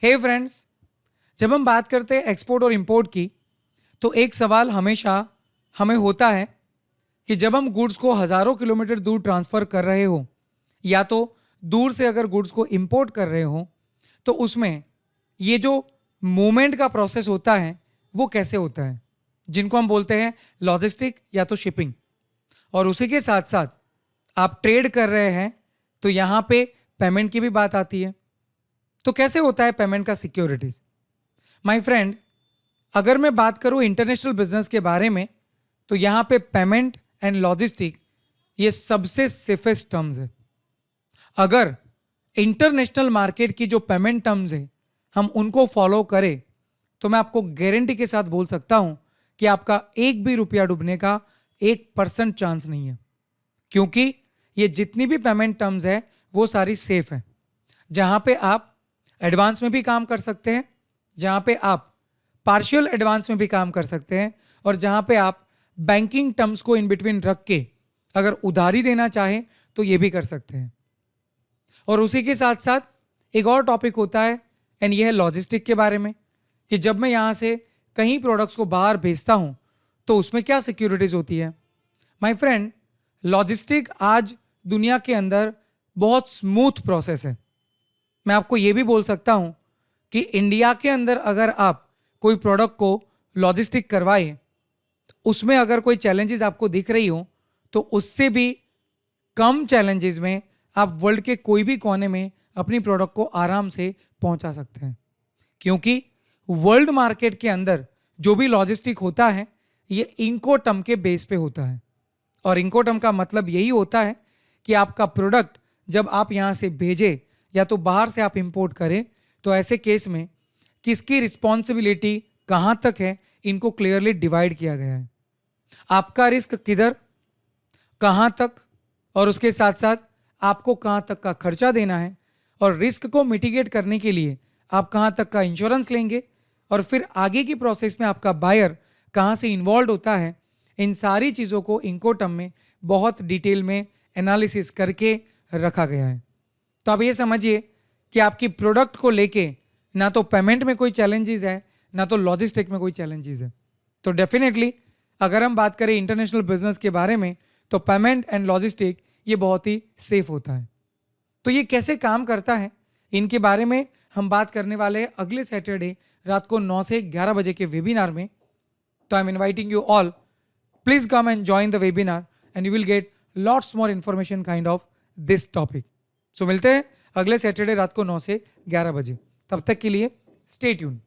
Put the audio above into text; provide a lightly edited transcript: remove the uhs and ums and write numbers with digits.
हे friends, जब हम बात करते हैं एक्सपोर्ट और इंपोर्ट की, तो एक सवाल हमेशा हमें होता है कि जब हम गुड्स को हज़ारों किलोमीटर दूर ट्रांसफ़र कर रहे हो या तो दूर से अगर गुड्स को इंपोर्ट कर रहे हो, तो उसमें ये जो मूवमेंट का प्रोसेस होता है वो कैसे होता है, जिनको हम बोलते हैं लॉजिस्टिक या तो शिपिंग। और उसी के साथ साथ आप ट्रेड कर रहे हैं तो यहाँ पे पेमेंट की भी बात आती है। तो कैसे होता है पेमेंट का सिक्योरिटीज? माय फ्रेंड, अगर मैं बात करूं इंटरनेशनल बिजनेस के बारे में, तो यहां पे पेमेंट एंड लॉजिस्टिक ये सबसे सेफेस्ट टर्म्स है। अगर इंटरनेशनल मार्केट की जो पेमेंट टर्म्स है हम उनको फॉलो करें, तो मैं आपको गारंटी के साथ बोल सकता हूं कि आपका एक भी रुपया डूबने का 1% चांस नहीं है, क्योंकि ये जितनी भी पेमेंट टर्म्स है वो सारी सेफ है। जहां पे आप एडवांस में भी काम कर सकते हैं, जहां पे आप पार्शियल एडवांस में भी काम कर सकते हैं, और जहां पे आप बैंकिंग टर्म्स को इन बिटवीन रख के अगर उधारी देना चाहें तो ये भी कर सकते हैं। और उसी के साथ साथ एक और टॉपिक होता है, एंड ये है लॉजिस्टिक के बारे में, कि जब मैं यहां से कहीं प्रोडक्ट्स को बाहर भेजता हूं तो उसमें क्या सिक्योरिटीज होती है। माय फ्रेंड, लॉजिस्टिक आज दुनिया के अंदर बहुत स्मूथ प्रोसेस है। मैं आपको ये भी बोल सकता हूं कि इंडिया के अंदर अगर आप कोई प्रोडक्ट को लॉजिस्टिक करवाए, उसमें अगर कोई चैलेंजेस आपको दिख रही हो, तो उससे भी कम चैलेंजेस में आप वर्ल्ड के कोई भी कोने में अपनी प्रोडक्ट को आराम से पहुंचा सकते हैं। क्योंकि वर्ल्ड मार्केट के अंदर जो भी लॉजिस्टिक होता है ये इंकोटर्म के बेस पे होता है। और इंकोटर्म का मतलब यही होता है कि आपका प्रोडक्ट जब आप यहां से भेजें या तो बाहर से आप इंपोर्ट करें, तो ऐसे केस में किसकी रिस्पॉन्सिबिलिटी कहां तक है, इनको क्लियरली डिवाइड किया गया है। आपका रिस्क किधर, कहां तक, और उसके साथ साथ आपको कहां तक का खर्चा देना है, और रिस्क को मिटिगेट करने के लिए आप कहां तक का इंश्योरेंस लेंगे, और फिर आगे की प्रोसेस में आपका बायर कहां से इन्वॉल्व होता है। इन सारी चीज़ों को इंकोटर्म में बहुत डिटेल में एनालिसिस करके रखा गया है। तो आप ये समझिए कि आपकी प्रोडक्ट को लेके ना तो पेमेंट में कोई चैलेंजेस है, ना तो लॉजिस्टिक में कोई चैलेंजेस है। तो डेफिनेटली अगर हम बात करें इंटरनेशनल बिजनेस के बारे में, तो पेमेंट एंड लॉजिस्टिक ये बहुत ही सेफ होता है। तो ये कैसे काम करता है, इनके बारे में हम बात करने वाले हैं अगले सैटरडे रात को 9 से 11 बजे के वेबिनार में। तो I am inviting you all, please come and join the webinar and you will get lots more information kind of this topic. So मिलते हैं अगले सैटरडे रात को 9 से 11 बजे। तब तक के लिए स्टे ट्यून।